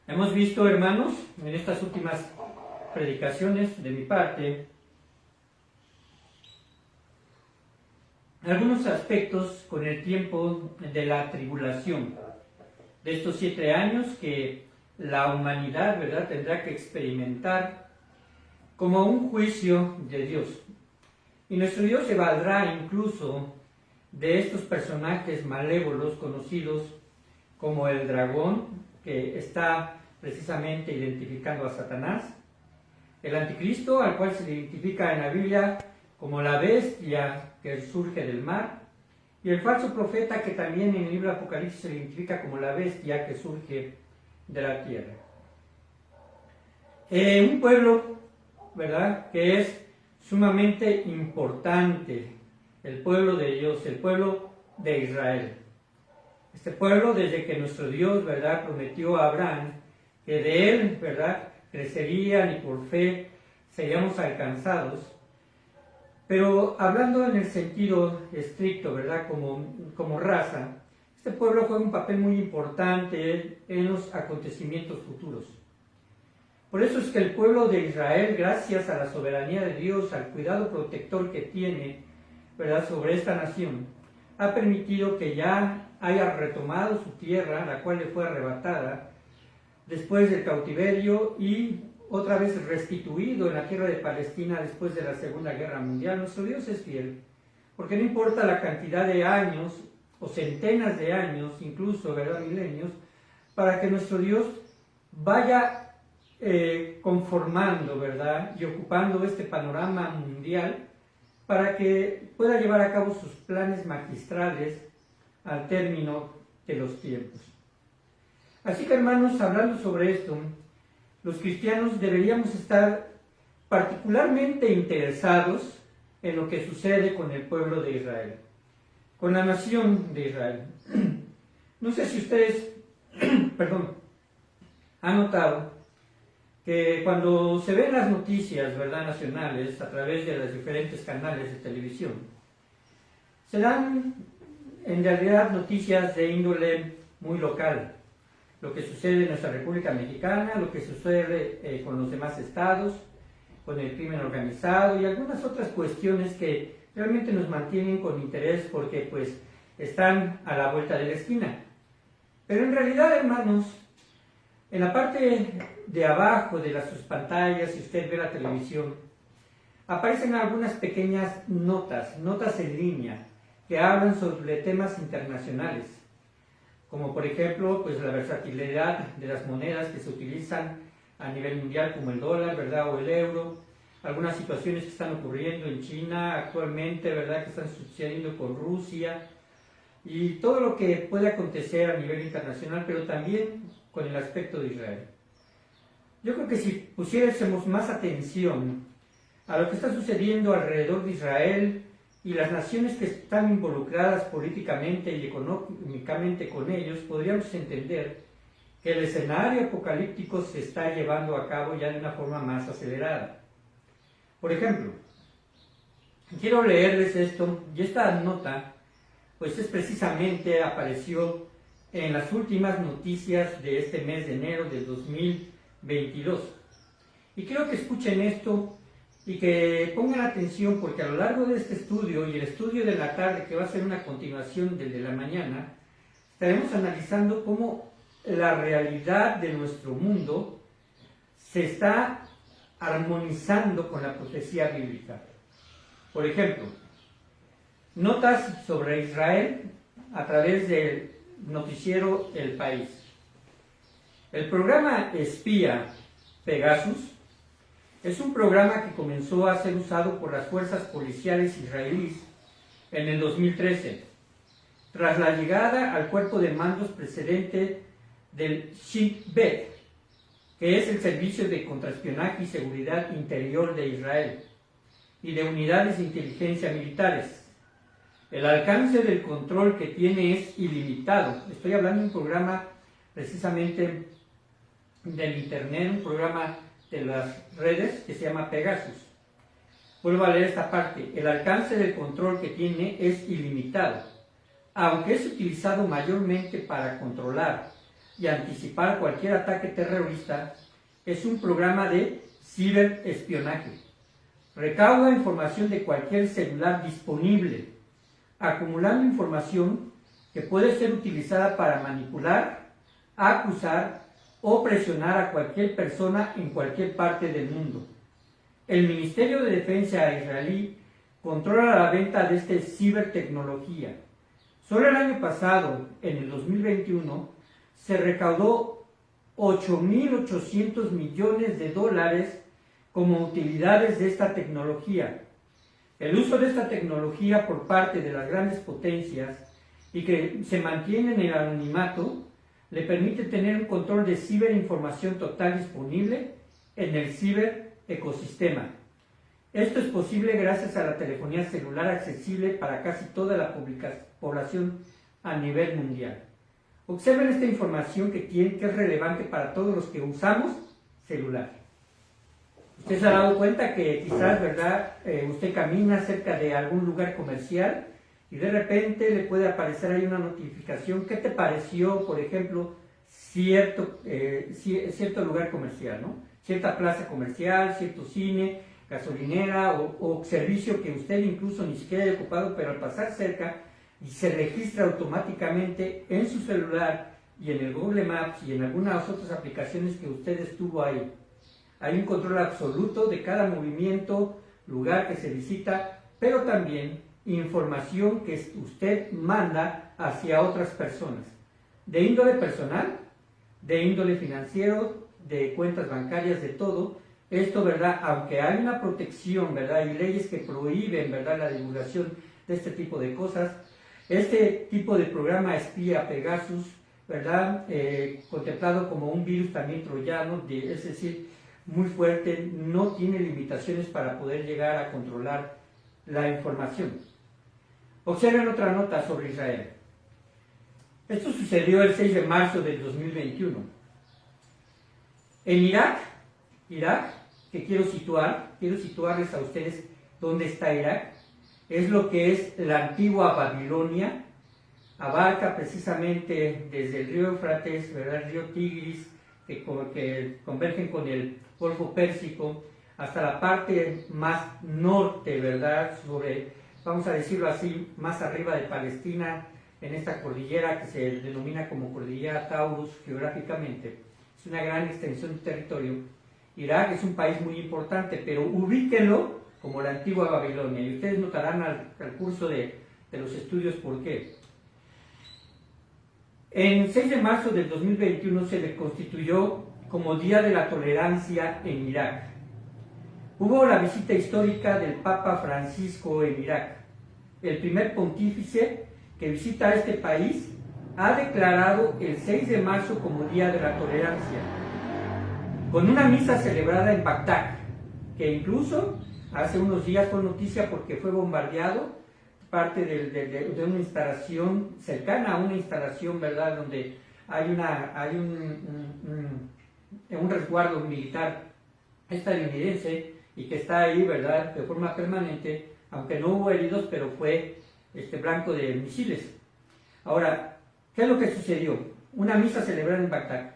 Hemos visto, hermanos, en estas últimas predicaciones de mi parte, algunos aspectos con el tiempo de la tribulación, de estos 7 años que la humanidad, ¿verdad?, tendrá que experimentar como un juicio de Dios. Y nuestro Dios se valdrá incluso de estos personajes malévolos conocidos como el dragón, que está precisamente identificando a Satanás, el anticristo, al cual se identifica en la Biblia como la bestia que surge del mar, y el falso profeta, que también en el libro de Apocalipsis se identifica como la bestia que surge de la tierra. Un pueblo, ¿verdad?, que es sumamente importante, el pueblo de Dios, el pueblo de Israel. Este pueblo, desde que nuestro Dios, ¿verdad?, prometió a Abraham que de él, ¿verdad?, crecerían y por fe seríamos alcanzados. Pero hablando en el sentido estricto, ¿verdad?, como raza, este pueblo juega un papel muy importante en los acontecimientos futuros. Por eso es que el pueblo de Israel, gracias a la soberanía de Dios, al cuidado protector que tiene, ¿verdad?, sobre esta nación, ha permitido que ya haya retomado su tierra, la cual le fue arrebatada después del cautiverio, y otra vez restituido en la tierra de Palestina después de la Segunda Guerra Mundial. Nuestro Dios es fiel, porque no importa la cantidad de años, o centenas de años, incluso, ¿verdad?, milenios, para que nuestro Dios vaya conformando, ¿verdad?, y ocupando este panorama mundial para que pueda llevar a cabo sus planes magistrales al término de los tiempos. Así que, hermanos, hablando sobre esto, los cristianos deberíamos estar particularmente interesados en lo que sucede con el pueblo de Israel, con la nación de Israel. No sé si ustedes, han notado que cuando se ven las noticias, ¿verdad?, nacionales a través de los diferentes canales de televisión, se dan en realidad noticias de índole muy local. Lo que sucede en nuestra República Mexicana, lo que sucede con los demás estados, con el crimen organizado y algunas otras cuestiones que realmente nos mantienen con interés porque pues están a la vuelta de la esquina. Pero en realidad, hermanos, en la parte de abajo de sus pantallas, si usted ve la televisión, aparecen algunas pequeñas notas en línea, que hablan sobre temas internacionales, como por ejemplo, pues la versatilidad de las monedas que se utilizan a nivel mundial, como el dólar, ¿verdad?, o el euro, algunas situaciones que están ocurriendo en China actualmente, ¿verdad?, que están sucediendo con Rusia, y todo lo que puede acontecer a nivel internacional, pero también con el aspecto de Israel. Yo creo que si pusiésemos más atención a lo que está sucediendo alrededor de Israel y las naciones que están involucradas políticamente y económicamente con ellos, podríamos entender que el escenario apocalíptico se está llevando a cabo ya de una forma más acelerada. Por ejemplo, quiero leerles esto, y esta nota pues es precisamente, apareció en las últimas noticias de este mes de enero del 2022. Y quiero que escuchen esto y que pongan atención, porque a lo largo de este estudio y el estudio de la tarde, que va a ser una continuación del de la mañana, estaremos analizando cómo la realidad de nuestro mundo se está armonizando con la profecía bíblica. Por ejemplo, notas sobre Israel a través del noticiero El País. El programa espía Pegasus es un programa que comenzó a ser usado por las fuerzas policiales israelíes en el 2013, tras la llegada al cuerpo de mandos precedente del Shin Bet, que es el Servicio de Contraespionaje y Seguridad Interior de Israel, y de unidades de inteligencia militares. El alcance del control que tiene es ilimitado. Estoy hablando de un programa precisamente del Internet, un programa de las redes que se llama Pegasus. Vuelvo a leer esta parte. El alcance del control que tiene es ilimitado, aunque es utilizado mayormente para controlar y anticipar cualquier ataque terrorista es un programa de ciberespionaje. Recauda información de cualquier celular disponible, acumulando información que puede ser utilizada para manipular, acusar o presionar a cualquier persona en cualquier parte del mundo. El Ministerio de Defensa israelí controla la venta de esta cibertecnología. Solo el año pasado, en el 2021, se recaudó 8.800 millones de dólares como utilidades de esta tecnología. El uso de esta tecnología por parte de las grandes potencias y que se mantiene en el anonimato le permite tener un control de ciberinformación total disponible en el ciberecosistema. Esto es posible gracias a la telefonía celular accesible para casi toda la población a nivel mundial. Observen esta información que es relevante para todos los que usamos celular. Usted se ha dado cuenta que quizás, ¿verdad? Usted camina cerca de algún lugar comercial y de repente le puede aparecer ahí una notificación. ¿Qué te pareció, por ejemplo, cierto lugar comercial, ¿no? Cierta plaza comercial, cierto cine, gasolinera o servicio que usted incluso ni siquiera haya ocupado, pero al pasar cerca y se registra automáticamente en su celular y en el Google Maps y en algunas otras aplicaciones que usted estuvo ahí. Hay un control absoluto de cada movimiento, lugar que se visita, pero también información que usted manda hacia otras personas, de índole personal, de índole financiero, de cuentas bancarias, de todo. Esto, ¿verdad? Aunque hay una protección, ¿verdad? Y leyes que prohíben, ¿verdad?, la divulgación de este tipo de cosas. Este tipo de programa espía Pegasus, ¿verdad?, contemplado como un virus también troyano, es decir, muy fuerte, no tiene limitaciones para poder llegar a controlar la información. Observen otra nota sobre Israel. Esto sucedió el 6 de marzo del 2021. En Irak, que quiero situarles a ustedes dónde está Irak. Es lo que es la antigua Babilonia, abarca precisamente desde el río Éufrates, ¿verdad?, el río Tigris, que convergen con el Golfo Pérsico, hasta la parte más norte, ¿verdad?, vamos a decirlo así, más arriba de Palestina, en esta cordillera que se denomina como Cordillera Taurus geográficamente. Es una gran extensión de territorio. Irak es un país muy importante, pero ubíquenlo como la antigua Babilonia, y ustedes notarán al curso de los estudios por qué. En 6 de marzo del 2021 se le constituyó como Día de la Tolerancia en Irak. Hubo la visita histórica del Papa Francisco en Irak. El primer pontífice que visita este país ha declarado el 6 de marzo como Día de la Tolerancia, con una misa celebrada en Bagdad, que incluso hace unos días fue noticia porque fue bombardeado parte de una instalación cercana a una instalación, ¿verdad?, donde hay un resguardo militar estadounidense y que está ahí, ¿verdad?, de forma permanente, aunque no hubo heridos, pero fue blanco de misiles. Ahora, ¿qué es lo que sucedió? Una misa celebrada en Bagdad.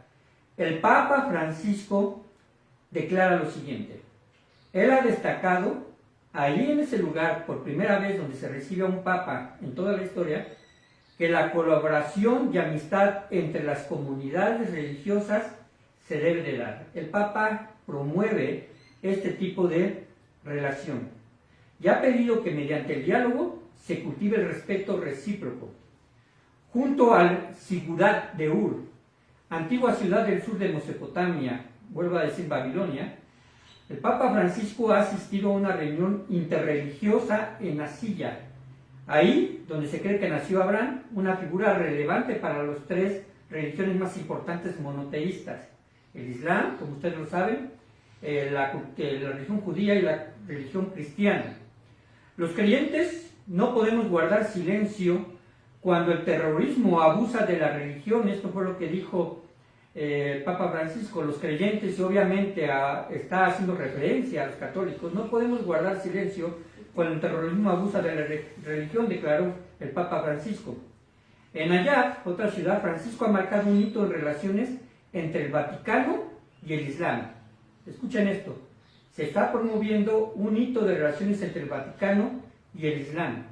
El Papa Francisco declara lo siguiente: él ha destacado ahí en ese lugar, por primera vez donde se recibe a un papa en toda la historia, que la colaboración y amistad entre las comunidades religiosas se debe de dar. El papa promueve este tipo de relación y ha pedido que mediante el diálogo se cultive el respeto recíproco. Junto al Sigurat de Ur, antigua ciudad del sur de Mesopotamia, vuelvo a decir Babilonia, el Papa Francisco ha asistido a una reunión interreligiosa en Asilla, ahí donde se cree que nació Abraham, una figura relevante para las tres religiones más importantes monoteístas: el Islam, como ustedes lo saben, la religión judía y la religión cristiana. Los creyentes no podemos guardar silencio cuando el terrorismo abusa de la religión. Esto fue lo que dijo Papa Francisco. Los creyentes, obviamente está haciendo referencia a los católicos, no podemos guardar silencio cuando el terrorismo abusa de la religión, declaró el Papa Francisco. En Nayaf, otra ciudad, Francisco ha marcado un hito en relaciones entre el Vaticano y el Islam. Escuchen esto, se está promoviendo un hito de relaciones entre el Vaticano y el Islam,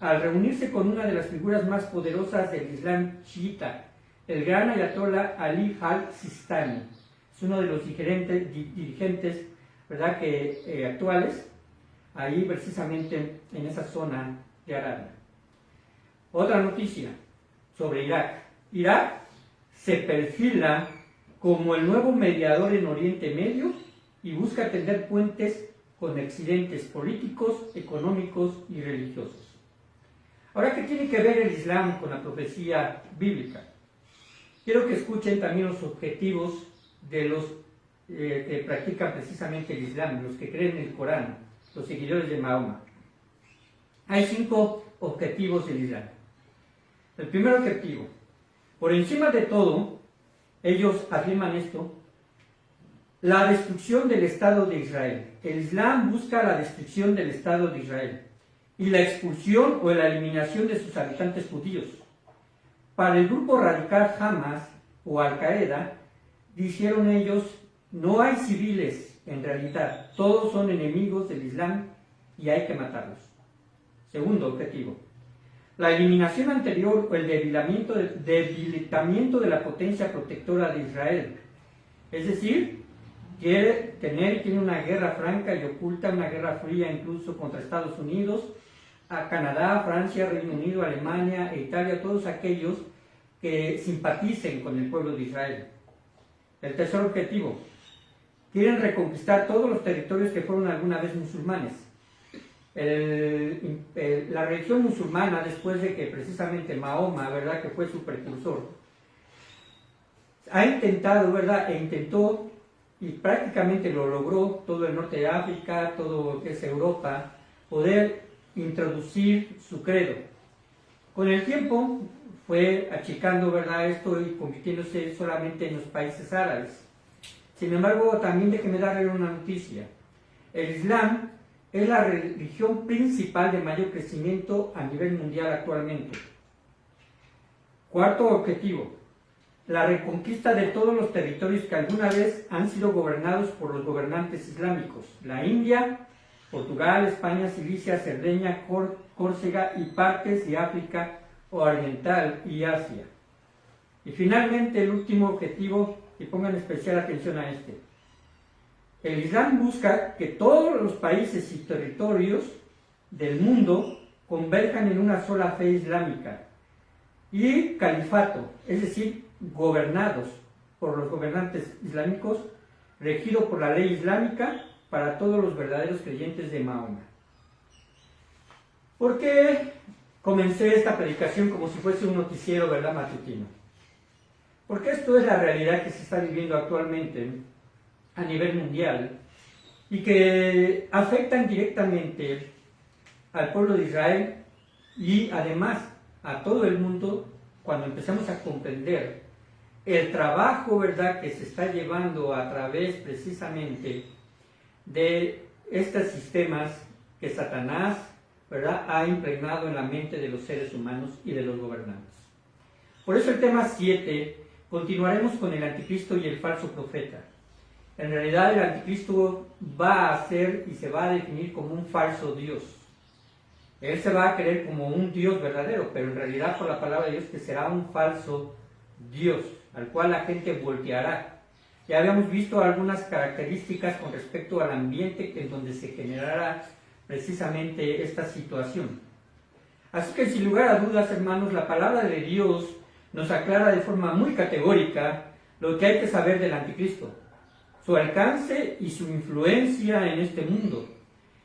al reunirse con una de las figuras más poderosas del Islam chiita, el gran ayatollah Ali al-Sistani. Es uno de los dirigentes ¿verdad? Actuales, ahí precisamente en esa zona de Arabia. Otra noticia sobre Irak. Irak se perfila como el nuevo mediador en Oriente Medio y busca tender puentes con accidentes políticos, económicos y religiosos. Ahora, ¿qué tiene que ver el Islam con la profecía bíblica? Quiero que escuchen también los objetivos de los que practican precisamente el Islam, los que creen en el Corán, los seguidores de Mahoma. Hay 5 objetivos del Islam. El primer objetivo, por encima de todo, ellos afirman esto, la destrucción del Estado de Israel. El Islam busca la destrucción del Estado de Israel y la expulsión o la eliminación de sus habitantes judíos. Para el grupo radical Hamas o Al-Qaeda, dijeron ellos, no hay civiles en realidad, todos son enemigos del Islam y hay que matarlos. Segundo objetivo, la eliminación anterior o el debilitamiento de la potencia protectora de Israel. Es decir, tiene una guerra franca y oculta, una guerra fría incluso contra Estados Unidos, a Canadá, Francia, Reino Unido, Alemania e Italia, todos aquellos que simpaticen con el pueblo de Israel. El tercer objetivo, quieren reconquistar todos los territorios que fueron alguna vez musulmanes. La religión musulmana, después de que precisamente Mahoma, ¿verdad?, que fue su precursor, ha intentado, ¿verdad?, intentó y prácticamente lo logró, todo el norte de África, todo lo que es Europa, poder introducir su credo. Con el tiempo fue achicando, ¿verdad?, esto y convirtiéndose solamente en los países árabes. Sin embargo, también déjenme darle una noticia. El Islam es la religión principal de mayor crecimiento a nivel mundial actualmente. Cuarto objetivo, la reconquista de todos los territorios que alguna vez han sido gobernados por los gobernantes islámicos. La India, Portugal, España, Cilicia, Cerdeña, Córcega y partes de África Oriental y Asia. Y finalmente el último objetivo, y pongan especial atención a este. El Islam busca que todos los países y territorios del mundo converjan en una sola fe islámica y califato, es decir, gobernados por los gobernantes islámicos, regido por la ley islámica para todos los verdaderos creyentes de Mahoma. ¿Por qué comencé esta predicación como si fuese un noticiero, ¿verdad?, matutino? Porque esto es la realidad que se está viviendo actualmente a nivel mundial y que afectan directamente al pueblo de Israel y además a todo el mundo cuando empezamos a comprender el trabajo, ¿verdad?, que se está llevando a través precisamente de estos sistemas que Satanás, ¿verdad?, ha impregnado en la mente de los seres humanos y de los gobernantes. Por eso el tema 7, continuaremos con el anticristo y el falso profeta. En realidad el anticristo va a ser y se va a definir como un falso Dios. Él se va a creer como un Dios verdadero, pero en realidad por la palabra de Dios que será un falso Dios, al cual la gente volteará. Ya habíamos visto algunas características con respecto al ambiente en donde se generará precisamente esta situación. Así que sin lugar a dudas, hermanos, la palabra de Dios nos aclara de forma muy categórica lo que hay que saber del anticristo, su alcance y su influencia en este mundo.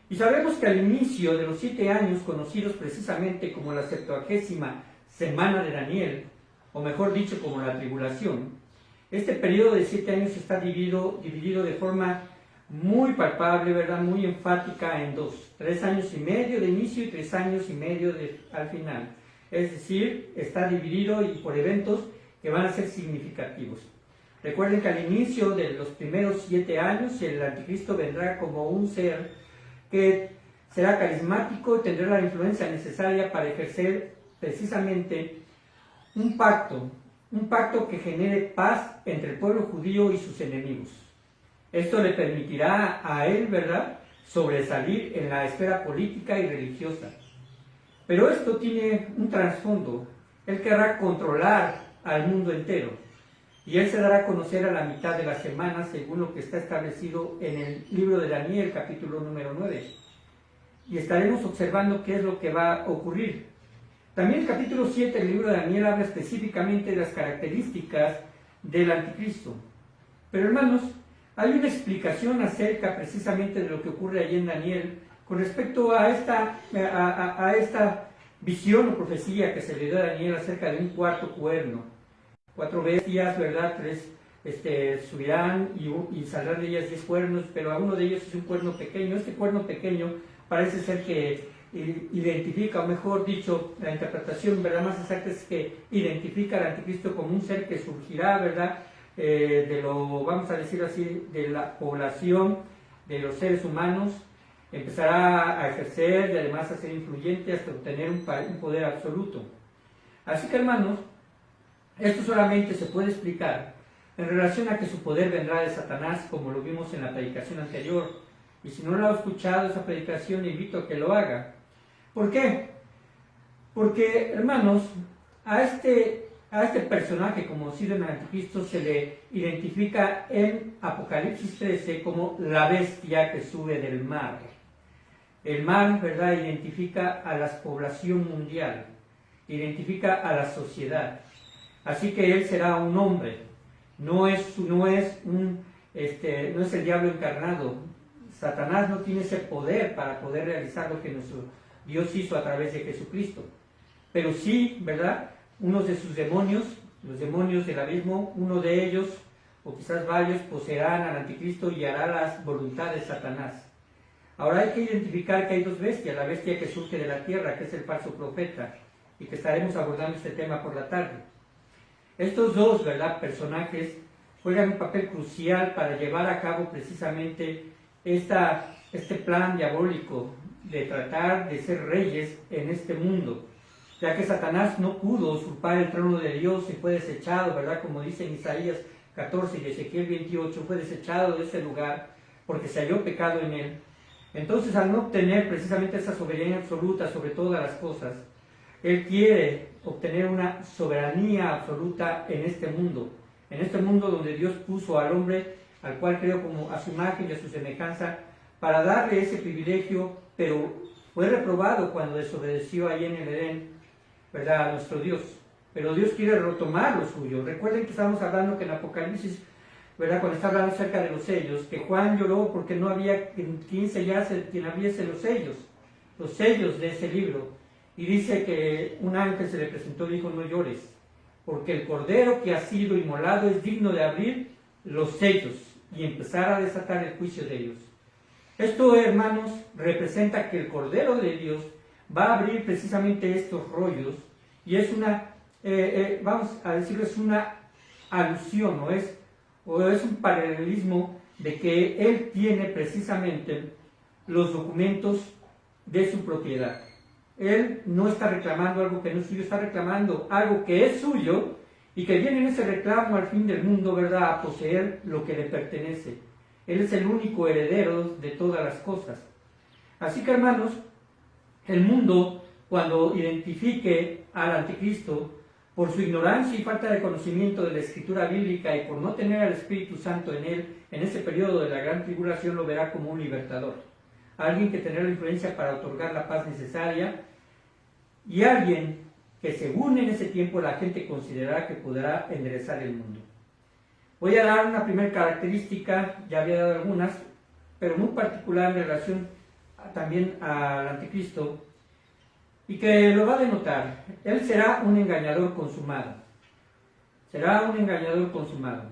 Y sabemos que al inicio de los 7 años, conocidos precisamente como la 70ª semana de Daniel, o mejor dicho, como la tribulación, este periodo de 7 años está dividido de forma muy palpable, ¿verdad?, muy enfática en 2. 3 años y medio de inicio y 3 años y medio al final. Es decir, está dividido y por eventos que van a ser significativos. Recuerden que al inicio de los primeros 7 años el anticristo vendrá como un ser que será carismático y tendrá la influencia necesaria para ejercer precisamente un pacto que genere paz entre el pueblo judío y sus enemigos. Esto le permitirá a él, ¿verdad?, sobresalir en la esfera política y religiosa. Pero esto tiene un trasfondo. Él querrá controlar al mundo entero. Y él se dará a conocer a la mitad de la semana, según lo que está establecido en el libro de Daniel, capítulo número 9. Y estaremos observando qué es lo que va a ocurrir. También el capítulo 7 del libro de Daniel habla específicamente de las características del anticristo. Pero hermanos, hay una explicación acerca precisamente de lo que ocurre allí en Daniel con respecto a esta visión o profecía que se le dio a Daniel acerca de un cuarto cuerno. 4 bestias, ¿verdad? 3 subirán y saldrán de ellas 10 cuernos, pero a uno de ellos es un cuerno pequeño. Este cuerno pequeño parece ser que identifica, o mejor dicho, la interpretación, ¿verdad?, más exacta es que identifica al anticristo como un ser que surgirá, ¿verdad?, vamos a decir así, de la población de los seres humanos, empezará a ejercer y además a ser influyente hasta obtener un poder absoluto. Así que, hermanos, esto solamente se puede explicar en relación a que su poder vendrá de Satanás, como lo vimos en la predicación anterior. Y si no lo ha escuchado esa predicación, le invito a que lo haga. ¿Por qué? Porque, hermanos, a este personaje conocido en el Anticristo se le identifica en Apocalipsis 13 como la bestia que sube del mar. El mar, ¿verdad?, identifica a la población mundial, identifica a la sociedad. Así que él será un hombre, no es el diablo encarnado. Satanás no tiene ese poder para poder realizar lo que nuestro Dios hizo a través de Jesucristo. Pero sí, ¿verdad?, uno de sus demonios, los demonios del abismo, uno de ellos, o quizás varios, poseerán al anticristo y hará las voluntades de Satanás. Ahora hay que identificar que hay 2 bestias, la bestia que surge de la tierra, que es el falso profeta, y que estaremos abordando este tema por la tarde. Estos 2, ¿verdad?, personajes juegan un papel crucial para llevar a cabo precisamente este plan diabólico de tratar de ser reyes en este mundo, ya que Satanás no pudo usurpar el trono de Dios y fue desechado, ¿verdad?, como dice en Isaías 14 y Ezequiel 28, fue desechado de ese lugar porque se halló pecado en él. Entonces, al no obtener precisamente esa soberanía absoluta sobre todas las cosas, él quiere obtener una soberanía absoluta en este mundo donde Dios puso al hombre, al cual creó como a su imagen y a su semejanza, para darle ese privilegio, pero fue reprobado cuando desobedeció ahí en el Edén, ¿verdad?, a nuestro Dios. Pero Dios quiere retomar lo suyo. Recuerden que estábamos hablando que en Apocalipsis, ¿verdad?, cuando está hablando acerca de los sellos, que Juan lloró porque no había quien abriese los sellos de ese libro. Y dice que un ángel se le presentó y dijo: no llores, porque el cordero que ha sido inmolado es digno de abrir los sellos y empezar a desatar el juicio de ellos. Esto, hermanos, representa que el Cordero de Dios va a abrir precisamente estos rollos, y es vamos a decirlo, es una alusión, o es un paralelismo de que Él tiene precisamente los documentos de su propiedad. Él no está reclamando algo que no es suyo, está reclamando algo que es suyo y que viene en ese reclamo al fin del mundo, ¿verdad?, a poseer lo que le pertenece. Él es el único heredero de todas las cosas. Así que, hermanos, el mundo, cuando identifique al anticristo, por su ignorancia y falta de conocimiento de la escritura bíblica y por no tener al Espíritu Santo en él, en ese periodo de la gran tribulación lo verá como un libertador. Alguien que tendrá la influencia para otorgar la paz necesaria, y alguien que, según en ese tiempo la gente considerará que podrá enderezar el mundo. Voy a dar una primera característica, ya había dado algunas, pero muy particular en relación también al anticristo, y que lo va a denotar. Él será un engañador consumado. Será un engañador consumado.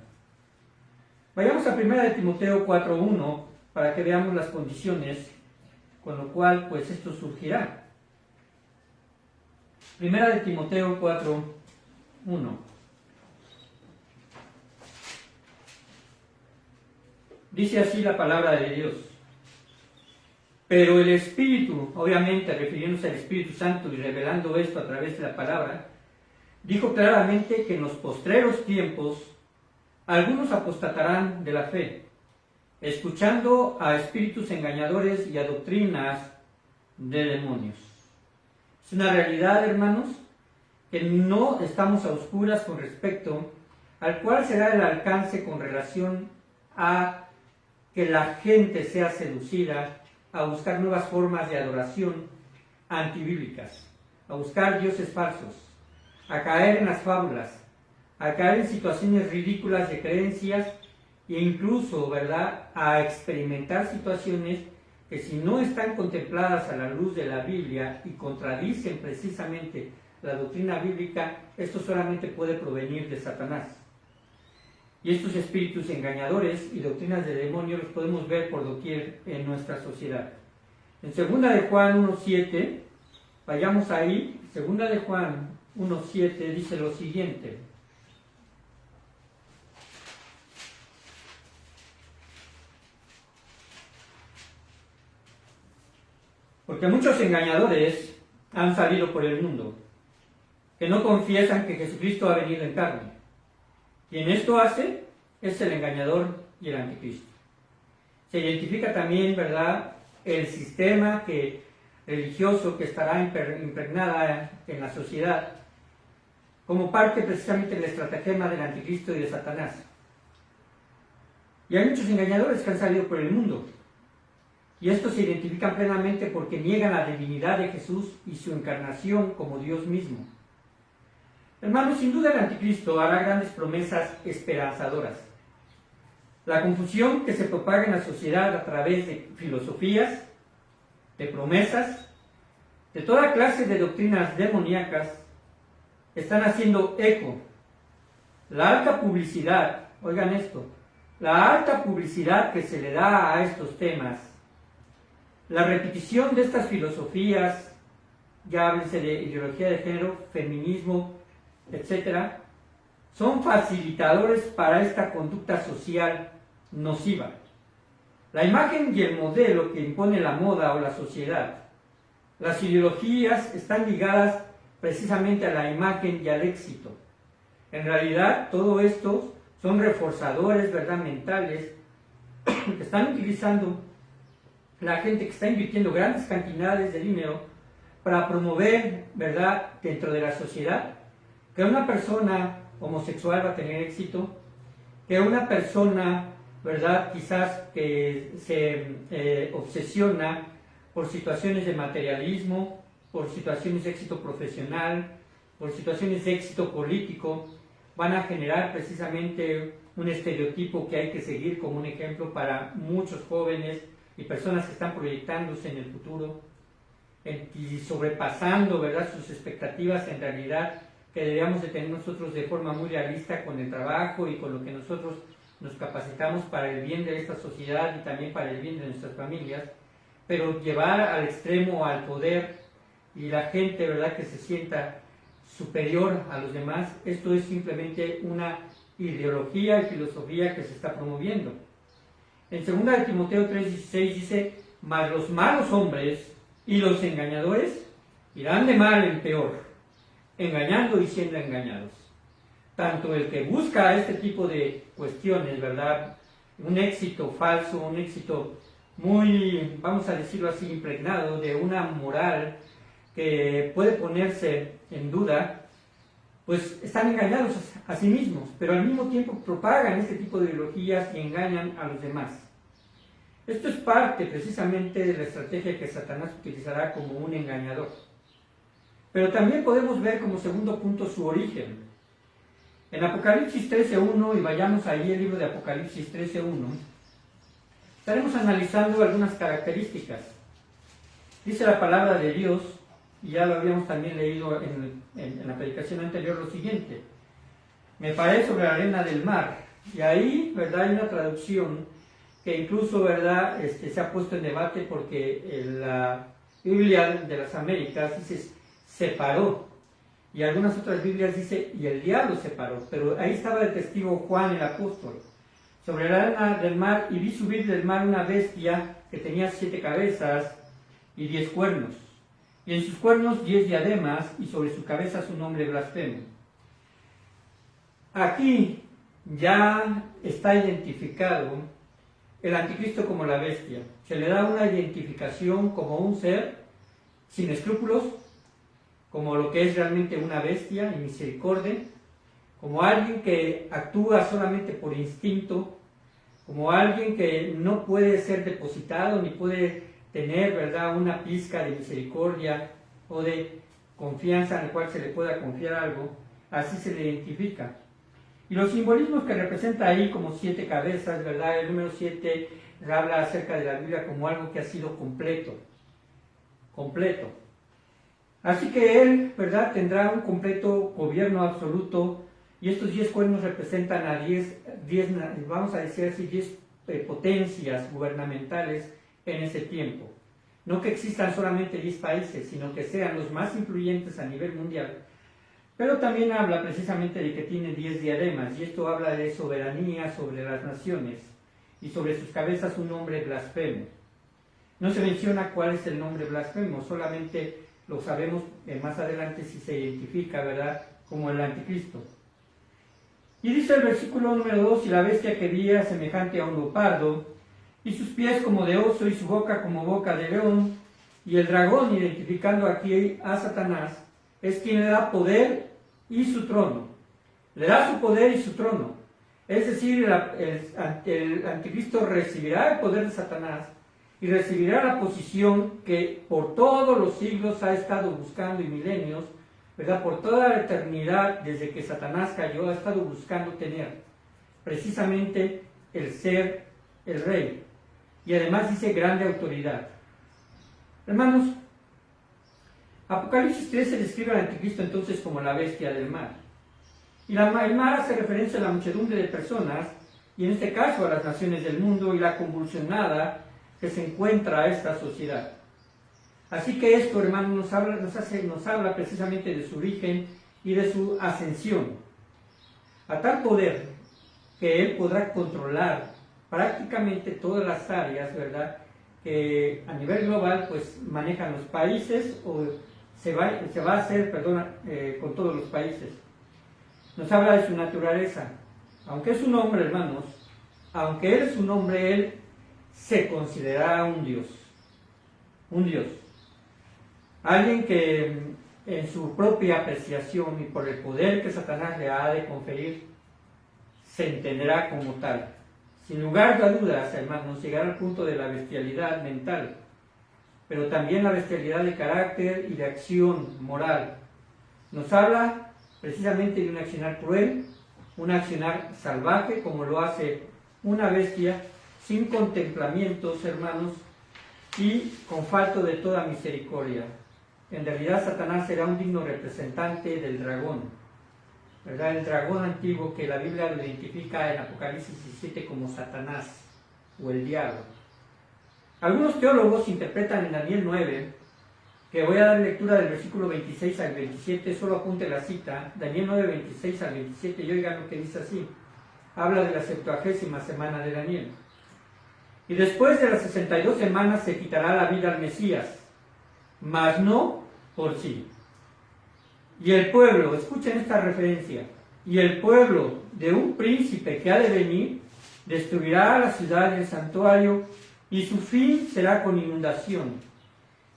Vayamos a 1 de Timoteo 4:1 para que veamos las condiciones con lo cual pues esto surgirá. 1 de Timoteo 4:1. Dice así la palabra de Dios: pero el Espíritu, obviamente refiriéndose al Espíritu Santo y revelando esto a través de la palabra, dijo claramente que en los postreros tiempos algunos apostatarán de la fe, escuchando a espíritus engañadores y a doctrinas de demonios. Es una realidad, hermanos, que no estamos a oscuras con respecto al cual será el alcance con relación a que la gente sea seducida a buscar nuevas formas de adoración antibíblicas, a buscar dioses falsos, a caer en las fábulas, a caer en situaciones ridículas de creencias e incluso, ¿verdad?, a experimentar situaciones que si no están contempladas a la luz de la Biblia y contradicen precisamente la doctrina bíblica, esto solamente puede provenir de Satanás. Y estos espíritus engañadores y doctrinas de demonios los podemos ver por doquier en nuestra sociedad. En 2 de Juan 1:7, vayamos ahí, 2 de Juan 1:7 dice lo siguiente. Porque muchos engañadores han salido por el mundo, que no confiesan que Jesucristo ha venido en carne. Quien esto hace es el engañador y el anticristo. Se identifica también, ¿verdad?, el sistema religioso que estará impregnada en la sociedad como parte precisamente del estratagema del anticristo y de Satanás. Y hay muchos engañadores que han salido por el mundo. Y estos se identifican plenamente porque niegan la divinidad de Jesús y su encarnación como Dios mismo. Hermanos, sin duda el anticristo hará grandes promesas esperanzadoras. La confusión que se propaga en la sociedad a través de filosofías, de promesas, de toda clase de doctrinas demoníacas, están haciendo eco. La alta publicidad, oigan esto, la alta publicidad que se le da a estos temas, la repetición de estas filosofías, ya háblense de ideología de género, feminismo, etc., son facilitadores para esta conducta social nociva. La imagen y el modelo que impone la moda o la sociedad, las ideologías están ligadas precisamente a la imagen y al éxito. En realidad, todo esto son reforzadores, ¿verdad?, mentales que están utilizando la gente que está invirtiendo grandes cantidades de dinero para promover, ¿verdad?, dentro de la sociedad, que una persona homosexual va a tener éxito, que una persona, ¿verdad?, quizás que se obsesiona por situaciones de materialismo, por situaciones de éxito profesional, por situaciones de éxito político, van a generar precisamente un estereotipo que hay que seguir como un ejemplo para muchos jóvenes y personas que están proyectándose en el futuro y sobrepasando, ¿verdad?, sus expectativas en realidad que deberíamos de tener nosotros de forma muy realista con el trabajo y con lo que nosotros nos capacitamos para el bien de esta sociedad y también para el bien de nuestras familias, pero llevar al extremo al poder y la gente, ¿verdad?, que se sienta superior a los demás, esto es simplemente una ideología y filosofía que se está promoviendo. En 2 de Timoteo 3:16 dice, mas los malos hombres y los engañadores irán de mal en peor, engañando y siendo engañados. Tanto el que busca este tipo de cuestiones, ¿verdad?, un éxito falso, un éxito muy, vamos a decirlo así, impregnado de una moral que puede ponerse en duda, pues están engañados a sí mismos, pero al mismo tiempo propagan este tipo de ideologías y engañan a los demás. Esto es parte precisamente de la estrategia que Satanás utilizará como un engañador. Pero también podemos ver como segundo punto su origen. En Apocalipsis 13:1, y vayamos ahí el libro de Apocalipsis 13:1, estaremos analizando algunas características. Dice la palabra de Dios, y ya lo habíamos también leído en la predicación anterior, lo siguiente: me paré sobre la arena del mar. Y ahí, ¿verdad?, hay una traducción que incluso, ¿verdad?, se ha puesto en debate porque la Biblia de las Américas dice separó, y algunas otras Biblias dice y el diablo separó, pero ahí estaba el testigo Juan el apóstol, sobre la arena del mar, y vi subir del mar una bestia que tenía 7 cabezas y 10 cuernos, y en sus cuernos 10 diademas, y sobre su cabeza su nombre blasfemo. aquí ya está identificado el anticristo como la bestia. Se le da una identificación como un ser sin escrúpulos, como lo que es realmente una bestia y misericordia, como alguien que actúa solamente por instinto, como alguien que no puede ser depositado ni puede tener, ¿verdad?, una pizca de misericordia o de confianza en la cual se le pueda confiar algo. Así se le identifica. Y los simbolismos que representa ahí como 7 cabezas, ¿verdad? El número 7 habla acerca de la Biblia como algo que ha sido completo. Así que él, ¿verdad?, tendrá un completo gobierno absoluto, y estos 10 cuernos representan a 10, vamos a decir así, 10 potencias gubernamentales en ese tiempo. No que existan solamente 10 países, sino que sean los más influyentes a nivel mundial. Pero también habla precisamente de que tiene 10 diademas, y esto habla de soberanía sobre las naciones, y sobre sus cabezas un nombre blasfemo. No se menciona cuál es el nombre blasfemo, solamente lo sabemos más adelante si se identifica, ¿verdad?, como el anticristo. Y dice el versículo número 2, y la bestia que vi era semejante a un leopardo, y sus pies como de oso, y su boca como boca de león, y el dragón, identificando aquí a Satanás, es quien le da poder y su trono. Le da su poder y su trono. Es decir, el anticristo recibirá el poder de Satanás y recibirá la posición que por todos los siglos ha estado buscando y milenios, ¿verdad? Por toda la eternidad, desde que Satanás cayó, ha estado buscando tener precisamente el ser el rey. Y además dice grande autoridad. Hermanos, Apocalipsis 13 describe al anticristo entonces como la bestia del mar. Y el mar hace referencia a la muchedumbre de personas, y en este caso a las naciones del mundo y la convulsionada que se encuentra esta sociedad. Así que esto, hermanos, nos habla precisamente de su origen y de su ascensión. A tal poder que él podrá controlar prácticamente todas las áreas, ¿verdad?, que a nivel global pues manejan los países, o se va a hacer, con todos los países. Nos habla de su naturaleza. Aunque es un hombre, hermanos, aunque él es un hombre, él se considera un Dios. Un Dios. Alguien que en su propia apreciación y por el poder que Satanás le ha de conferir, se entenderá como tal. Sin lugar a dudas, hermanos, llegará al punto de la bestialidad mental, pero también la bestialidad de carácter y de acción moral. Nos habla precisamente de un accionar cruel, un accionar salvaje, como lo hace una bestia, sin contemplamientos, hermanos, y con falto de toda misericordia. En realidad, Satanás será un digno representante del dragón, ¿verdad? El dragón antiguo que la Biblia lo identifica en Apocalipsis 17 como Satanás o el diablo. Algunos teólogos interpretan en Daniel 9, que voy a dar lectura del versículo 26 al 27, solo apunte la cita, Daniel 9, 26 al 27, y oigan lo que dice así. Habla de la 70ª semana de Daniel. Y después de las 62 semanas se quitará la vida al Mesías, mas no por sí. Y el pueblo, escuchen esta referencia, y el pueblo de un príncipe que ha de venir, destruirá la ciudad y el santuario, y su fin será con inundación,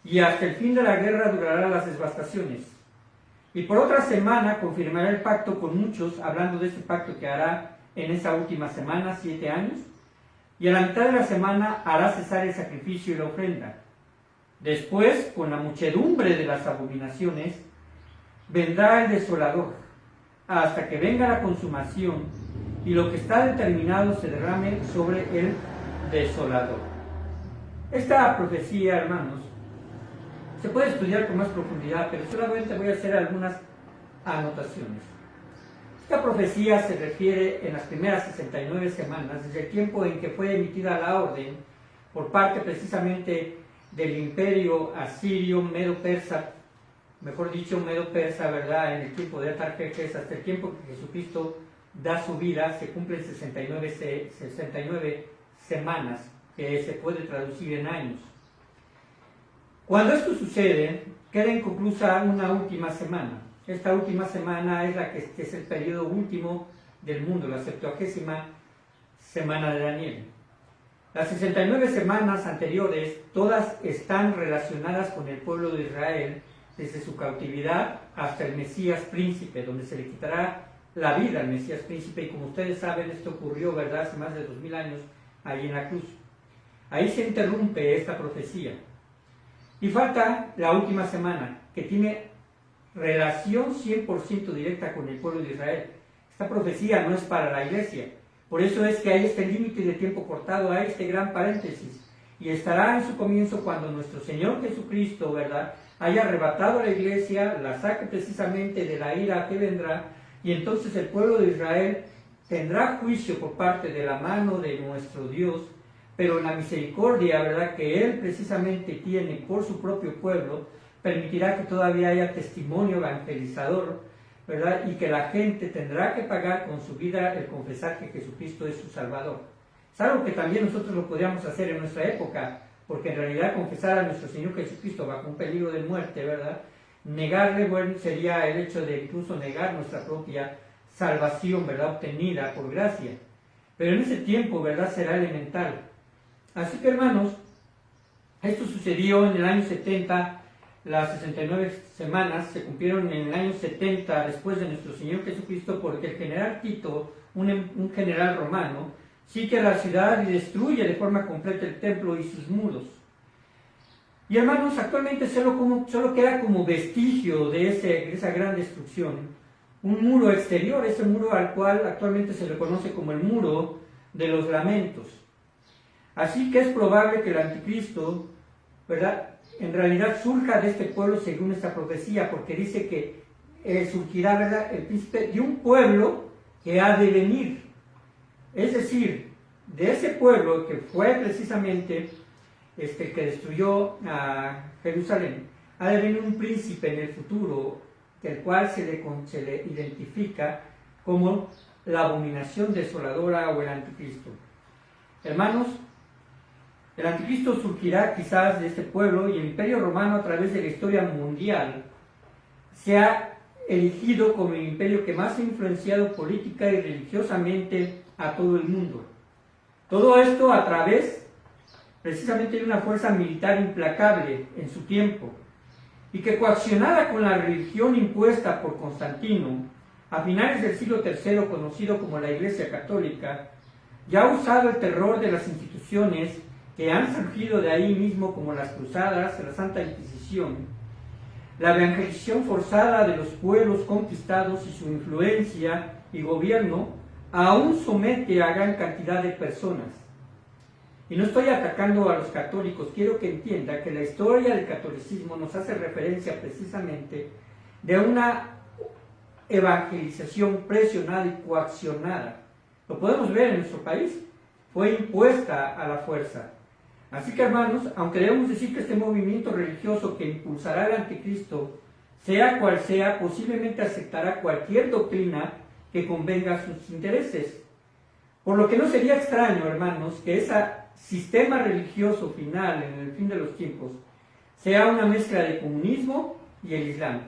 y hasta el fin de la guerra durará las devastaciones. Y por otra semana confirmará el pacto con muchos, hablando de este pacto que hará en esa última semana, 7 años, y a la mitad de la semana hará cesar el sacrificio y la ofrenda. Después, con la muchedumbre de las abominaciones, vendrá el desolador, hasta que venga la consumación, y lo que está determinado se derrame sobre el desolador. Esta profecía, hermanos, se puede estudiar con más profundidad, pero solamente voy a hacer algunas anotaciones. Esta profecía se refiere en las primeras 69 semanas, desde el tiempo en que fue emitida la orden por parte precisamente del imperio asirio, medo-persa, mejor dicho, medo-persa, ¿verdad?, en el tiempo de Artajerjes, hasta el tiempo que Jesucristo da su vida, se cumplen 69 semanas, que se puede traducir en años. Cuando esto sucede, queda inconclusa una última semana. Esta última semana es la que es el periodo último del mundo, la 70ª semana de Daniel. Las 69 semanas anteriores, todas están relacionadas con el pueblo de Israel, desde su cautividad hasta el Mesías príncipe, donde se le quitará la vida al Mesías príncipe, y como ustedes saben, esto ocurrió, ¿verdad?, hace más de 2000 años, allí en la cruz. Ahí se interrumpe esta profecía. Y falta la última semana, que tiene relación 100% directa con el pueblo de Israel. Esta profecía no es para la iglesia. Por eso es que hay este límite de tiempo cortado, hay este gran paréntesis. Y estará en su comienzo cuando nuestro Señor Jesucristo, ¿verdad?, haya arrebatado a la iglesia, la saque precisamente de la ira que vendrá, y entonces el pueblo de Israel tendrá juicio por parte de la mano de nuestro Dios, pero en la misericordia, ¿verdad?, que Él precisamente tiene por su propio pueblo, permitirá que todavía haya testimonio evangelizador, ¿verdad?, y que la gente tendrá que pagar con su vida el confesar que Jesucristo es su Salvador. Es algo que también nosotros lo podríamos hacer en nuestra época, porque en realidad confesar a nuestro Señor Jesucristo bajo un peligro de muerte, ¿verdad?, negarle, bueno, sería el hecho de incluso negar nuestra propia salvación, ¿verdad?, obtenida por gracia. Pero en ese tiempo, ¿verdad?, será elemental. Así que, hermanos, esto sucedió en el año 70, las 69 semanas se cumplieron en el año 70 después de nuestro Señor Jesucristo, porque el general Tito, un general romano, sitió la ciudad y destruye de forma completa el templo y sus muros. Y hermanos, actualmente solo queda como vestigio de esa gran destrucción un muro exterior, ese muro al cual actualmente se le conoce como el muro de los lamentos. Así que es probable que el anticristo, ¿verdad?, en realidad surja de este pueblo según esta profecía, porque dice que surgirá, ¿verdad?, el príncipe de un pueblo que ha de venir. Es decir, de ese pueblo que fue precisamente que destruyó a Jerusalén, ha de venir un príncipe en el futuro, del cual se le identifica como la abominación desoladora o el anticristo. Hermanos, el anticristo surgirá quizás de este pueblo, y el imperio romano, a través de la historia mundial, se ha erigido como el imperio que más ha influenciado política y religiosamente a todo el mundo. Todo esto a través precisamente de una fuerza militar implacable en su tiempo, y que, coaccionada con la religión impuesta por Constantino a finales del siglo III, conocido como la Iglesia Católica, ya ha usado el terror de las instituciones que han surgido de ahí mismo, como las cruzadas, la Santa Inquisición, la evangelización forzada de los pueblos conquistados, y su influencia y gobierno aún somete a gran cantidad de personas. Y no estoy atacando a los católicos, quiero que entienda que la historia del catolicismo nos hace referencia precisamente de una evangelización presionada y coaccionada. Lo podemos ver en nuestro país, fue impuesta a la fuerza. Así que, hermanos, aunque debemos decir que este movimiento religioso que impulsará al anticristo, sea cual sea, posiblemente aceptará cualquier doctrina que convenga a sus intereses. Por lo que no sería extraño, hermanos, que ese sistema religioso final en el fin de los tiempos sea una mezcla de comunismo y el Islam.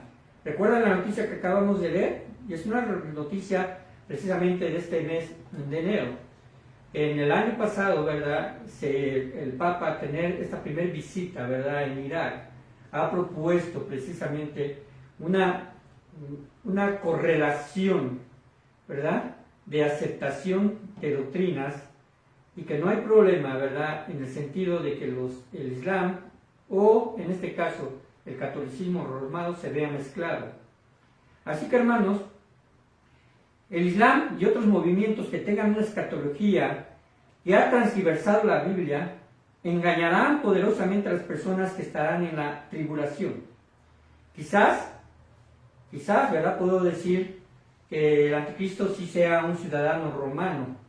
¿Recuerdan la noticia que acabamos de leer? Y es una noticia precisamente de este mes de enero. En el año pasado, ¿verdad?, el Papa, tener esta primera visita, ¿verdad?, en Irak, ha propuesto precisamente una correlación, ¿verdad?, de aceptación de doctrinas, y que no hay problema, ¿verdad?, en el sentido de que el Islam, o en este caso el catolicismo romano, se vea mezclado. Así que, hermanos, el Islam y otros movimientos que tengan una escatología que ha transgiversado la Biblia engañarán poderosamente a las personas que estarán en la tribulación. Quizás, ¿verdad?, puedo decir que el anticristo sí sea un ciudadano romano.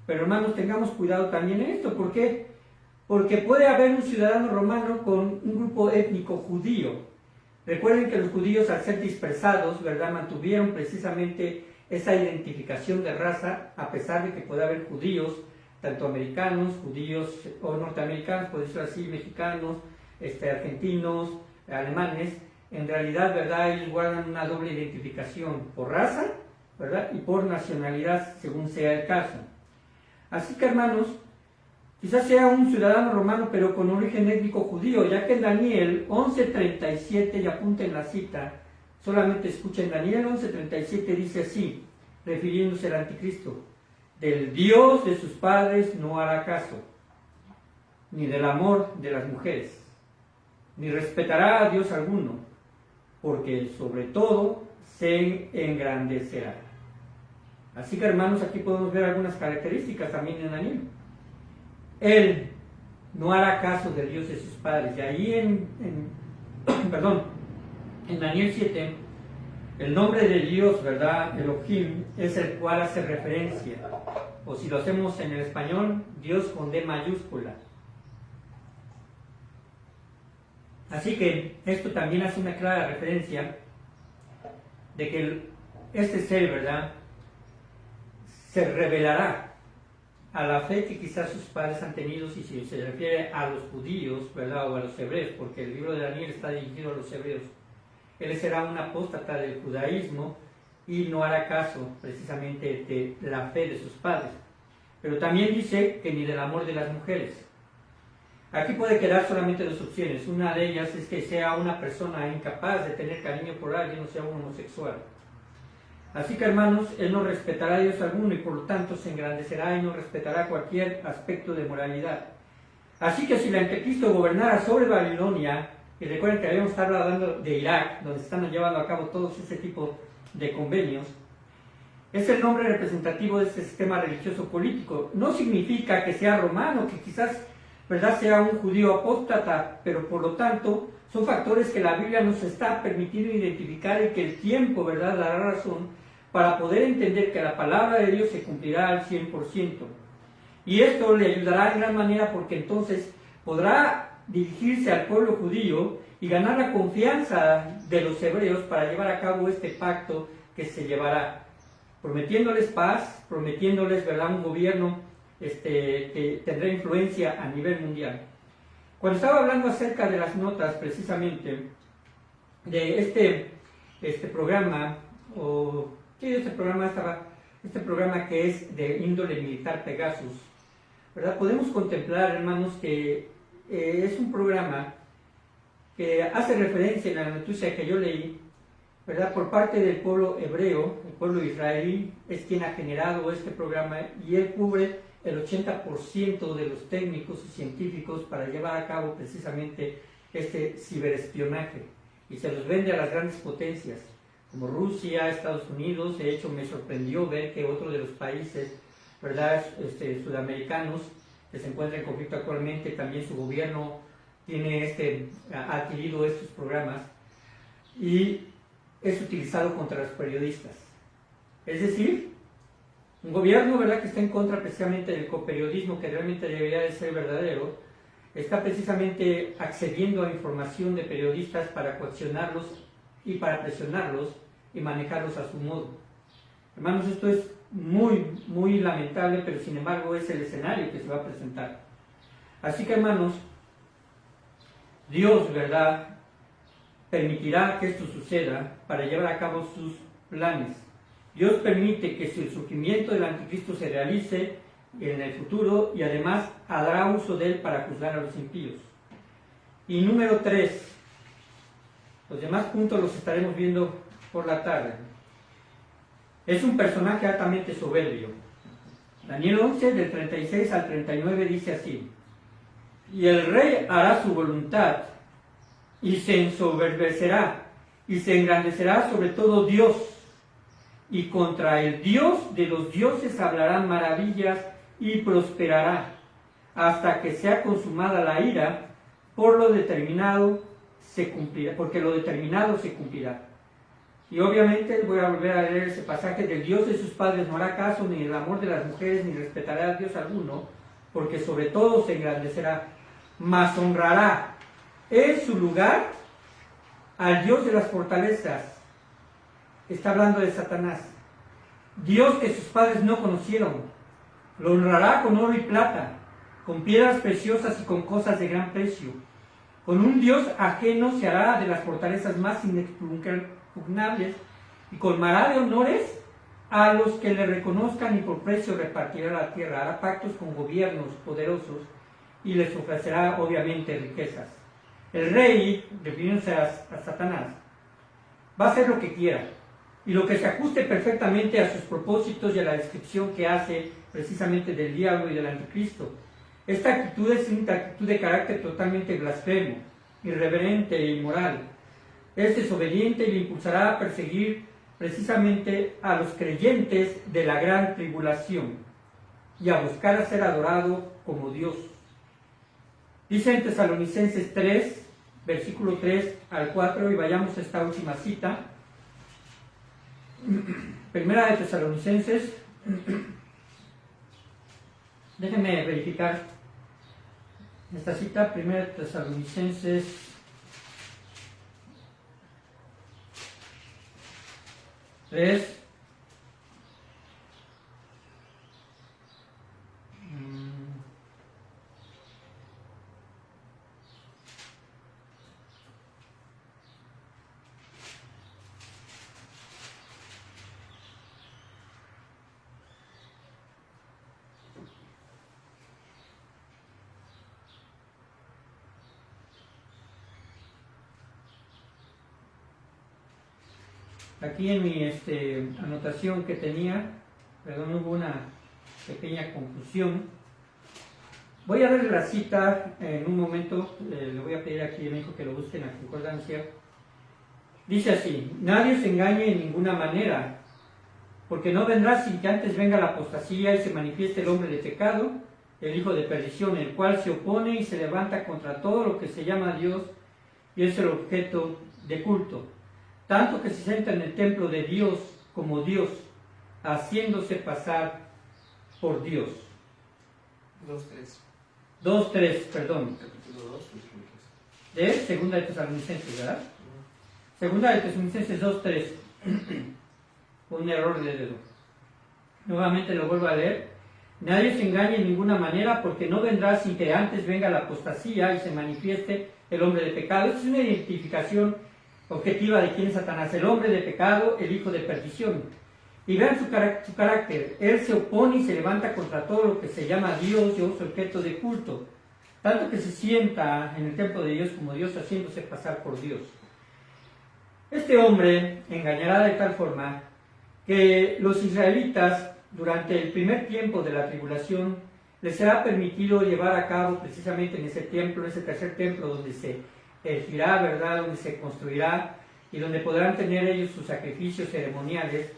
Pero, hermanos, tengamos cuidado también en esto. ¿Por qué? Porque puede haber un ciudadano romano con un grupo étnico judío. Recuerden que los judíos, al ser dispersados, ¿verdad?, mantuvieron precisamente esa identificación de raza, a pesar de que puede haber judíos, tanto americanos, judíos o norteamericanos, por decirlo así, mexicanos, argentinos, alemanes. En realidad, ¿verdad?, ellos guardan una doble identificación por raza ¿verdad? Y por nacionalidad, según sea el caso. Así que, hermanos, quizás sea un ciudadano romano, pero con origen étnico judío, ya que en Daniel 11:37, y apunten la cita, solamente escuchen, Daniel 11:37 dice así, refiriéndose al anticristo: del Dios de sus padres no hará caso, ni del amor de las mujeres, ni respetará a Dios alguno, porque sobre todo se engrandecerá. Así que, hermanos, aquí podemos ver algunas características también en Daniel. Él no hará caso del Dios de sus padres. Y ahí en Daniel 7, el nombre de Dios, ¿verdad? Elohim, es el cual hace referencia. O si lo hacemos en el español, Dios con D mayúscula. Así que esto también hace una clara referencia de que este ser, ¿verdad?, se revelará a la fe que quizás sus padres han tenido, si se refiere a los judíos, ¿verdad?, o a los hebreos, porque el libro de Daniel está dirigido a los hebreos. Él será un apóstata del judaísmo y no hará caso precisamente de la fe de sus padres. Pero también dice que ni del amor de las mujeres. Aquí puede quedar solamente dos opciones. Una de ellas es que sea una persona incapaz de tener cariño por alguien, o sea, un homosexual. Así que, hermanos, él no respetará a Dios alguno y por lo tanto se engrandecerá y no respetará cualquier aspecto de moralidad. Así que si el anticristo gobernara sobre Babilonia, y recuerden que habíamos estado hablando de Irak, donde están llevando a cabo todos ese tipo de convenios, es el nombre representativo de este sistema religioso político. No significa que sea romano, que quizás, ¿verdad?, sea un judío apóstata, pero por lo tanto son factores que la Biblia nos está permitiendo identificar y que el tiempo, ¿verdad?, dará razón para poder entender que la palabra de Dios se cumplirá al 100%. Y esto le ayudará en gran manera porque entonces podrá dirigirse al pueblo judío y ganar la confianza de los hebreos para llevar a cabo este pacto que se llevará, prometiéndoles paz, prometiéndoles, ¿verdad?, un gobierno que tendrá influencia a nivel mundial. Cuando estaba hablando acerca de las notas, precisamente, de este programa, este programa que es de índole militar Pegasus, ¿verdad?, podemos contemplar, hermanos, que es un programa que hace referencia en la noticia que yo leí, ¿verdad?, por parte del pueblo hebreo, el pueblo israelí, es quien ha generado este programa y él cubre el 80% de los técnicos y científicos para llevar a cabo precisamente este ciberespionaje y se los vende a las grandes potencias como Rusia, Estados Unidos. De hecho, me sorprendió ver que otro de los países, ¿verdad?, sudamericanos que se encuentran en conflicto actualmente, también su gobierno ha adquirido estos programas y es utilizado contra los periodistas. Es decir, un gobierno, ¿verdad?, que está en contra precisamente del coperiodismo, que realmente debería de ser verdadero, está precisamente accediendo a información de periodistas para coaccionarlos y para presionarlos y manejarlos a su modo. Hermanos, esto es muy, muy lamentable, pero sin embargo es el escenario que se va a presentar. Así que, hermanos, Dios, ¿verdad?, permitirá que esto suceda para llevar a cabo sus planes. Dios permite que el surgimiento del anticristo se realice en el futuro y además hará uso de él para juzgar a los impíos. Y número 3, los demás puntos los estaremos viendo por la tarde. Es un personaje altamente soberbio. Daniel 11, del 36 al 39 dice así: y el rey hará su voluntad y se ensoberbecerá y se engrandecerá sobre todo Dios, y contra el Dios de los dioses hablará maravillas y prosperará, hasta que sea consumada la ira, porque lo determinado se cumplirá. Y obviamente voy a volver a leer ese pasaje: del Dios de sus padres no hará caso, ni el amor de las mujeres, ni respetará a Dios alguno, porque sobre todo se engrandecerá, mas honrará en su lugar al Dios de las fortalezas. Está hablando de Satanás. Dios que sus padres no conocieron, lo honrará con oro y plata, con piedras preciosas y con cosas de gran precio. Con un Dios ajeno se hará de las fortalezas más inexpugnables y colmará de honores a los que le reconozcan y por precio repartirá la tierra, hará pactos con gobiernos poderosos y les ofrecerá obviamente riquezas. El rey, refiriéndose a Satanás, va a hacer lo que quiera y lo que se ajuste perfectamente a sus propósitos y a la descripción que hace precisamente del diablo y del anticristo. Esta actitud es una actitud de carácter totalmente blasfemo, irreverente e inmoral. Es desobediente y le impulsará a perseguir precisamente a los creyentes de la gran tribulación y a buscar a ser adorado como Dios. Dice en Tesalonicenses 3, versículo 3 al 4, y vayamos a esta última cita. Primera de Tesalonicenses, déjenme verificar esta cita, Primera de Tesalonicenses 3. Aquí en mi anotación que tenía, perdón, hubo una pequeña confusión. Voy a ver la cita en un momento, le voy a pedir aquí a mi hijo que lo busque en la concordancia. Dice así: nadie se engañe en ninguna manera, porque no vendrá sin que antes venga la apostasía y se manifieste el hombre de pecado, el hijo de perdición, el cual se opone y se levanta contra todo lo que se llama Dios y es el objeto de culto, tanto que se sienta en el templo de Dios como Dios, haciéndose pasar por Dios. 2.3, perdón. Capítulo 2, De Segunda de Tesalonicenses, ¿verdad? Segunda de Tesalonicenses 2.3. Un error de dedo. Nuevamente lo vuelvo a leer. Nadie se engañe en ninguna manera, porque no vendrá sin que antes venga la apostasía y se manifieste el hombre de pecado. Esta es una identificación objetiva de quién es Satanás: el hombre de pecado, el hijo de perdición. Y vean su carácter: él se opone y se levanta contra todo lo que se llama Dios y es objeto de culto, tanto que se sienta en el templo de Dios como Dios, haciéndose pasar por Dios. Este hombre engañará de tal forma que los israelitas, durante el primer tiempo de la tribulación, les será permitido llevar a cabo precisamente en ese templo, en ese tercer templo donde se erigirá, ¿verdad?, donde se construirá y donde podrán tener ellos sus sacrificios ceremoniales.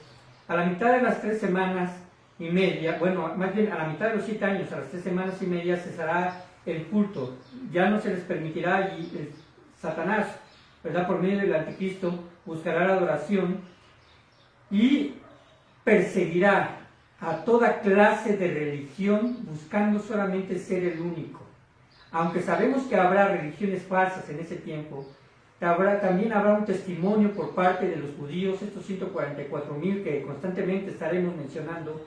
A la mitad de las 3 semanas y media, bueno, más bien a la mitad de los 7 años, a las 3 semanas y media, cesará el culto. Ya no se les permitirá, y Satanás, ¿verdad?, por medio del anticristo, buscará la adoración y perseguirá a toda clase de religión, buscando solamente ser el único. Aunque sabemos que habrá religiones falsas en ese tiempo, también habrá un testimonio por parte de los judíos, estos 144,000 que constantemente estaremos mencionando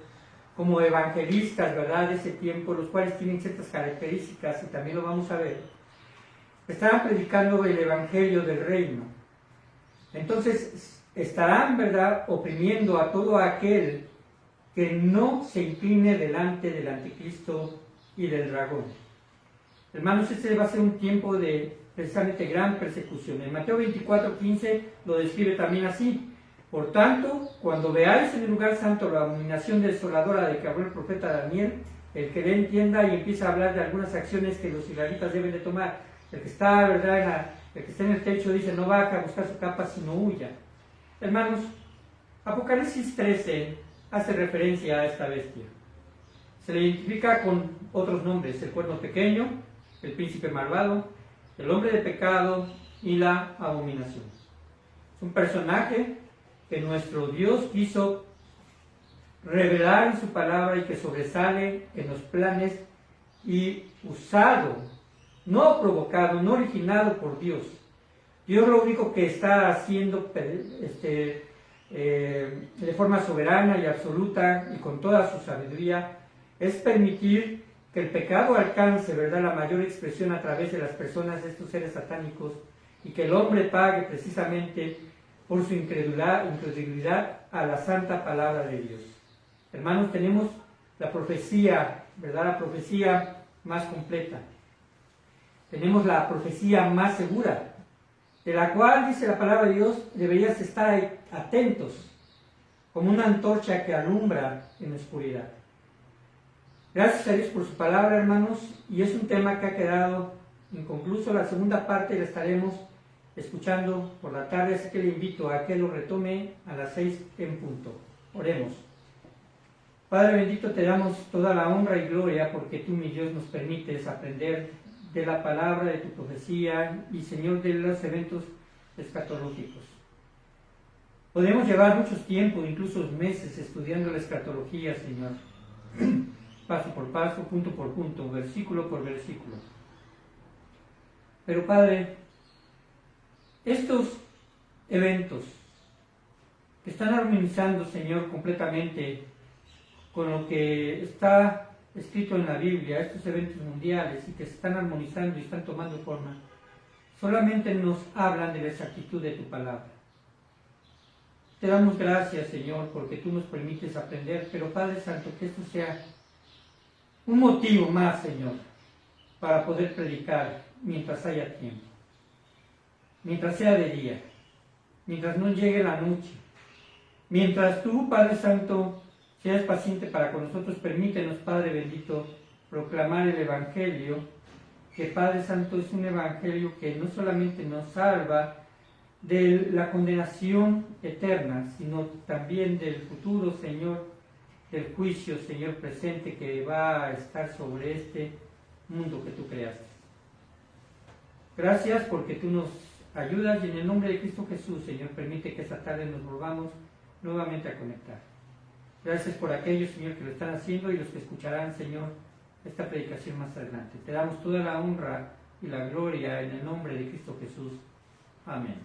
como evangelistas, ¿verdad?, de ese tiempo, los cuales tienen ciertas características, y también lo vamos a ver. Estarán predicando el evangelio del reino. Entonces estarán, ¿verdad?, oprimiendo a todo aquel que no se incline delante del anticristo y del dragón. Hermanos, este va a ser un tiempo de precisamente gran persecución. En Mateo 24:15 lo describe también así: por tanto, cuando veáis en el lugar santo la abominación desoladora de que habló el profeta Daniel, el que le entienda y empieza a hablar de algunas acciones que los israelitas deben de tomar. El que está, ¿verdad?, el que está en el techo dice: no baja a buscar su capa, sino huya. Hermanos, Apocalipsis 13 hace referencia a esta bestia. Se le identifica con otros nombres: el cuerno pequeño, el príncipe malvado, el hombre de pecado y la abominación. Es un personaje que nuestro Dios quiso revelar en su palabra y que sobresale en los planes y usado, no provocado, no originado por Dios. Dios lo único que está haciendo de forma soberana y absoluta y con toda su sabiduría es permitir que el pecado alcance, ¿verdad?, la mayor expresión a través de las personas de estos seres satánicos, y que el hombre pague precisamente por su incredulidad a la santa palabra de Dios. Hermanos, tenemos la profecía, ¿verdad? La profecía más completa. Tenemos la profecía más segura, de la cual, dice la palabra de Dios, deberías estar atentos, como una antorcha que alumbra en la oscuridad. Gracias a Dios por su palabra, hermanos, y es un tema que ha quedado inconcluso. La segunda parte la estaremos escuchando por la tarde, así que le invito a que lo retome a las 6 en punto. Oremos. Padre bendito, te damos toda la honra y gloria porque tú, mi Dios, nos permites aprender de la palabra, de tu profecía y, Señor, de los eventos escatológicos. Podemos llevar mucho tiempo, incluso meses, estudiando la escatología, Señor, paso por paso, punto por punto, versículo por versículo. Pero, Padre, estos eventos que están armonizando, Señor, completamente con lo que está escrito en la Biblia, estos eventos mundiales y que se están armonizando y están tomando forma, solamente nos hablan de la exactitud de tu palabra. Te damos gracias, Señor, porque tú nos permites aprender, pero Padre Santo, que esto sea un motivo más, Señor, para poder predicar mientras haya tiempo, mientras sea de día, mientras no llegue la noche, mientras tú, Padre Santo, seas paciente para con nosotros. Permítenos, Padre bendito, proclamar el Evangelio, que, Padre Santo, es un Evangelio que no solamente nos salva de la condenación eterna, sino también del futuro, Señor, del juicio, Señor, presente que va a estar sobre este mundo que tú creaste. Gracias porque tú nos ayudas y en el nombre de Cristo Jesús, Señor, permite que esta tarde nos volvamos nuevamente a conectar. Gracias por aquellos, Señor, que lo están haciendo y los que escucharán, Señor, esta predicación más adelante. Te damos toda la honra y la gloria en el nombre de Cristo Jesús. Amén.